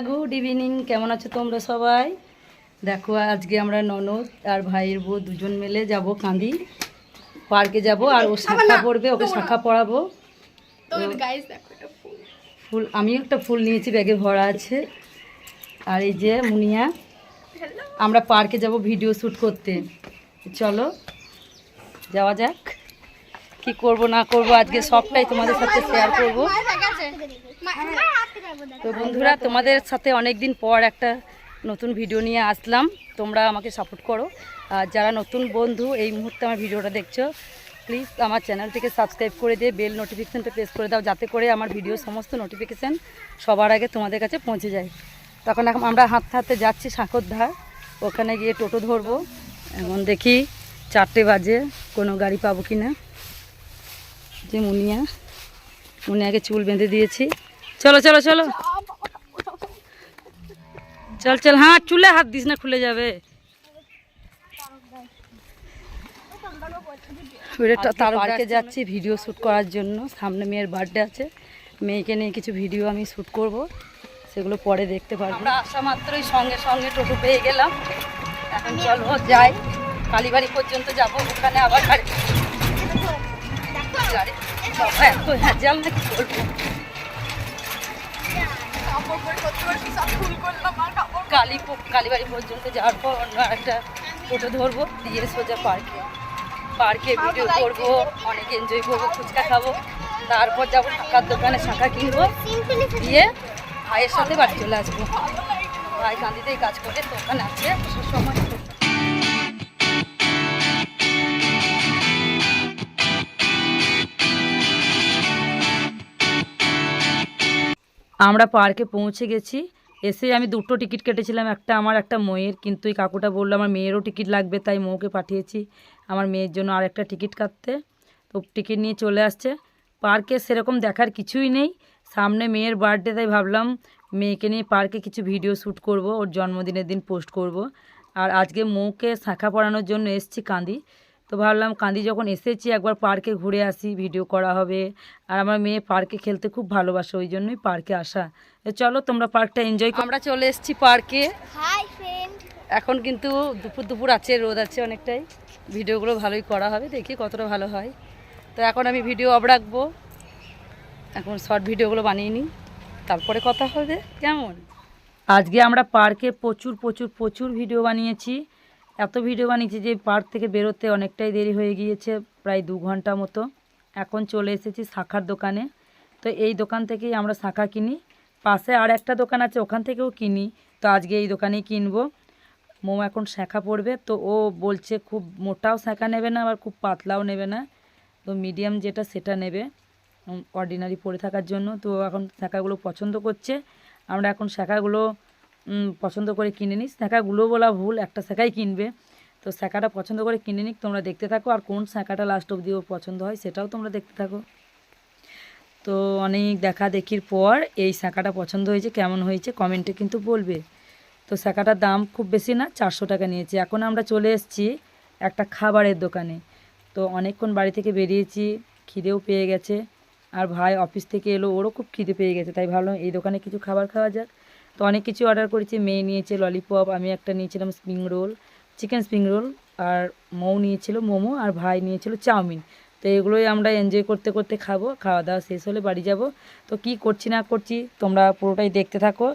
Good evening, কেমন আছো তোমরা সবাই? দেখো আজকে আমরা ননদ আর ভাইয়ের বউ দুজন মিলে যাব কান্দি পার্কে যাব। আর ও শাখা পড়বে, ওকে শাখা পড়াবো। ফুল আমিও একটা ফুল নিয়েছি, ব্যাগে ভরা আছে। আর এই যে মুনিয়া, আমরা পার্কে যাব ভিডিও শ্যুট করতে। চলো যাওয়া যাক। কি করব না করব আজকে সবটাই তোমাদের সাথে শেয়ার করব। তো বন্ধুরা, তোমাদের সাথে অনেক দিন পর একটা নতুন ভিডিও নিয়ে আসলাম। তোমরা আমাকে সাপোর্ট করো। আর যারা নতুন বন্ধু এই মুহূর্তে আমার ভিডিওটা দেখছো, প্লিজ আমার চ্যানেলটিকে সাবস্ক্রাইব করে দিয়ে বেল নোটিফিকেশানটা প্রেস করে দাও, যাতে করে আমার ভিডিও সমস্ত নোটিফিকেশান সবার আগে তোমাদের কাছে পৌঁছে যায়। তখন এখন আমরা হাঁটতে হাঁটতে যাচ্ছি সাঁকরধার, ওখানে গিয়ে টোটো ধরবো। এখন দেখি 4টে বাজে, কোনো গাড়ি পাবো কি না। যে মুনিয়াকে চুল বেঁধে দিয়েছি। চলো চলো চলো, চল চল। হ্যাঁ, চুলে হাত দিস না, খুলে যাবে। তার পার্কে যাচ্ছি ভিডিও শ্যুট করার জন্য। সামনে মেয়ের বার্থডে আছে, মেয়েকে নিয়ে কিছু ভিডিও আমি শ্যুট করব, সেগুলো পরে দেখতে পারবো। আমরা আসা মাত্রই সঙ্গে সঙ্গে টোটো পেয়ে গেলাম। এখন চলো যাই, কালীবাড়ি পর্যন্ত যাব, ওখানে আবার গাড়ি এত হ্যাজাল না কি করবো। কালীবাড়ি পর্যন্ত যাওয়ার পর অন্য একটা টোটো ধরবো, দিয়ে সোজা পার্কে ভিডিও করবো, অনেক এনজয় করবো, ফুচকা খাবো। তারপর যাবো শাঁখার দোকানে, শাঁখা কিনবো, দিয়ে ভাইয়ের সাথে বাড়ি চলে আসবো। ভাই কান্দিতেই কাজ করে, তো ওখানে আছে সময়। আমরা পার্কে পৌঁছে গেছি। এসে আমি 2টো টিকিট কেটেছিলাম, একটা আমার একটা মেয়ের, কিন্তু এই কাকুটা বললো আমার মেয়েরও টিকিট লাগবে, তাই মৌকে পাঠিয়েছি আমার মেয়ের জন্য আর একটা টিকিট কাটতে। তো টিকিট নিয়ে চলে আসছে। পার্কে সেরকম দেখার কিছুই নেই, সামনে মেয়ের বার্থডে, তাই ভাবলাম মেয়েকে নিয়ে পার্কে কিছু ভিডিও শ্যুট করব, ওর জন্মদিনের দিন পোস্ট করব। আর আজকে মৌকে শাঁখা পড়ানোর জন্য এসেছি কান্দি। তো ভাবলাম কান্দি যখন এসেছি একবার পার্কে ঘুরে আসি, ভিডিও করা হবে। আর আমার মেয়ে পার্কে খেলতে খুব ভালোবাসে, ওই জন্যই পার্কে আসা। চলো তোমরা পার্কটা এনজয় করো। আমরা চলে এসেছি পার্কে। এখন কিন্তু দুপুর আছে, রোদ আছে অনেকটাই, ভিডিওগুলো ভালোই করা হবে, দেখি কতটা ভালো হয়। তো এখন আমি ভিডিও অফ রাখবো, এখন শর্ট ভিডিওগুলো বানিয়ে নিই, তারপরে কথা হবে কেমন। আজকে আমরা পার্কে প্রচুর ভিডিও বানিয়েছি। এত ভিডিও বানিয়েছি যে পার্ক থেকে বেরোতে অনেকটাই দেরি হয়ে গিয়েছে, প্রায় 2 ঘন্টা মতো। এখন চলে এসেছি শাঁখার দোকানে। তো এই দোকান থেকেই আমরা শাঁখা কিনি, পাশে আর একটা দোকান আছে, ওখান থেকেও কিনি। তো আজকে এই দোকানেই কিনবো। মৌ এখন শাঁখা পড়বে, তো ও বলছে খুব মোটাও শাঁখা নেবে না, আবার খুব পাতলাও নেবে না, তো মিডিয়াম যেটা সেটা নেবে অর্ডিনারি পরে থাকার জন্য। তো এখন শাঁখাগুলো পছন্দ করছে। আমরা এখন শাঁখাগুলো পছন্দ করে কিনে নিই। শাঁখাগুলো বলা ভুল, একটা শাঁখাই কিনবে। তো শাঁখাটা পছন্দ করে কিনে নিক, তোমরা দেখতে থাকো। আর কোন শাঁখাটা লাস্ট অবধি ওর পছন্দ হয় সেটাও তোমরা দেখতে থাকো। তো অনেক দেখা দেখির পর এই শাঁখাটা পছন্দ হয়েছে, কেমন হয়েছে কমেন্টে কিন্তু বলবে। তো শাঁখাটার দাম খুব বেশি না, 400 টাকা নিয়েছি। এখন আমরা চলে এসেছি একটা খাবারের দোকানে। তো অনেকক্ষণ বাড়ি থেকে বেরিয়েছি, খিদেও পেয়ে গেছে। আর ভাই অফিস থেকে এলো, ওরও খুব খিদে পেয়ে গেছে, তাই ভাবলাম এই দোকানে কিছু খাবার খাওয়া যাক। তো অনেক কিছু অর্ডার করেছি। মেয়ে নিয়েছে ললিপপ, আমি একটা নিয়েছিলাম spring roll, chicken spring roll, আর মৌ নিয়েছিল মোমো, আর ভাই নিয়েছিল চাউমিন। তো এগুলোই আমরা এনজয় করতে করতে খাবো। খাওয়া দাওয়া শেষ হলে বাড়ি যাব। তো কি করছি না করছি তোমরা পুরোটাই দেখতে থাকো।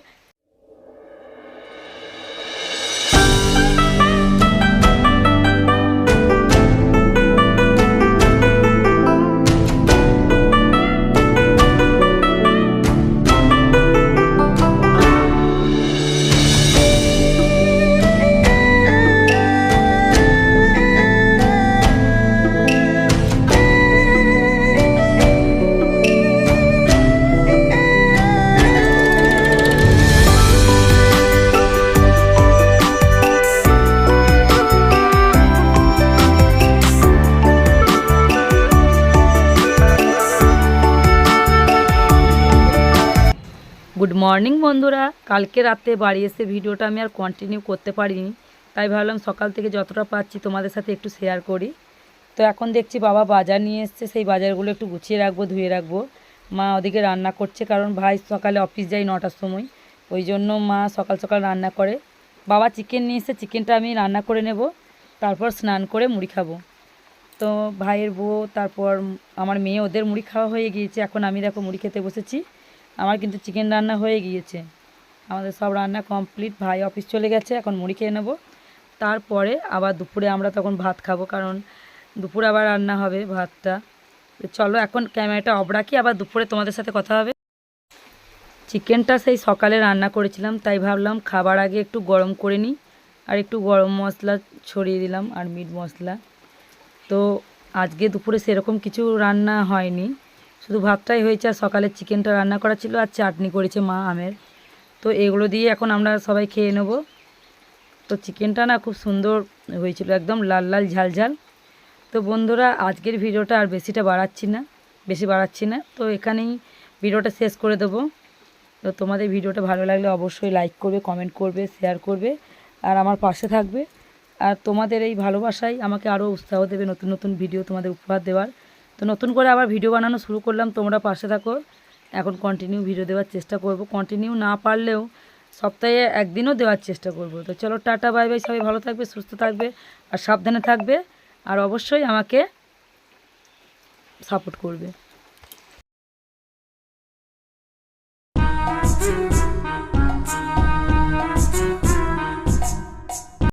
গুড মর্নিং বন্ধুরা। কালকে রাতে বাড়ি এসে ভিডিওটা আমি আর কন্টিনিউ করতে পারিনি, তাই ভাবলাম সকাল থেকে যতটা পাচ্ছি তোমাদের সাথে একটু শেয়ার করি। তো এখন দেখছি বাবা বাজার নিয়ে এসছে, সেই বাজারগুলো একটু গুছিয়ে রাখবো, ধুয়ে রাখবো। মা ওদিকে রান্না করছে, কারণ ভাই সকালে অফিস যায় 9টার সময়, ওই জন্য মা সকাল সকাল রান্না করে। বাবা চিকেন নিয়ে এসে চিকেনটা আমি রান্না করে নেব, তারপর স্নান করে মুড়ি খাবো। তো ভাইয়ের বউ তারপর আমার মেয়ে ওদের মুড়ি খাওয়া হয়ে গিয়েছে। এখন আমি দেখো মুড়ি খেতে বসেছি। আমার কিন্তু চিকেন রান্না হয়ে গিয়েছে, আমাদের সব রান্না কমপ্লিট। ভাই অফিস চলে গেছে, এখন মুড়ি খেয়ে নেবো। তারপরে আবার দুপুরে আমরা তখন ভাত খাবো, কারণ দুপুরে আবার রান্না হবে ভাতটা। তো চলো এখন ক্যামেরাটা অফ রাখি, আবার দুপুরে তোমাদের সাথে কথা হবে। চিকেনটা সেই সকালে রান্না করেছিলাম, তাই ভাবলাম খাবার আগে একটু গরম করে নিই। আর একটু গরম মশলা ছড়িয়ে দিলাম আর মিট মশলা। তো আজকে দুপুরে সেরকম কিছু রান্না হয়নি, শুধু ভাতটাই হয়েছে। আর সকালে চিকেনটা রান্না করা ছিল, আর চাটনি করেছে মা আমের। তো এগুলো দিয়ে এখন আমরা সবাই খেয়ে নেব। তো চিকেনটা না খুব সুন্দর হয়েছিল, একদম লাল লাল ঝাল ঝাল। তো বন্ধুরা আজকের ভিডিওটা আর বেশি বাড়াচ্ছি না, তো এখানেই ভিডিওটা শেষ করে দেবো। তো তোমাদের ভিডিওটা ভালো লাগলে অবশ্যই লাইক করবে, কমেন্ট করবে, শেয়ার করবে, আর আমার পাশে থাকবে। আর তোমাদের এই ভালোবাসাই আমাকে আরও উৎসাহ দেবে নতুন নতুন ভিডিও তোমাদের উপহার দেওয়ার। তো নতুন করে আবার ভিডিও বানানো শুরু করলাম, তোমরা পাশে থাকো। এখন কন্টিনিউ ভিডিও দেওয়ার চেষ্টা করব, কন্টিনিউ না পারলেও সপ্তাহে একদিনও দেওয়ার চেষ্টা করব। তো চলো টাটা বাই বাই, সবাই ভালো থাকবে, সুস্থ থাকবে, আর সাবধানে থাকবে, আর অবশ্যই আমাকে সাপোর্ট করবে।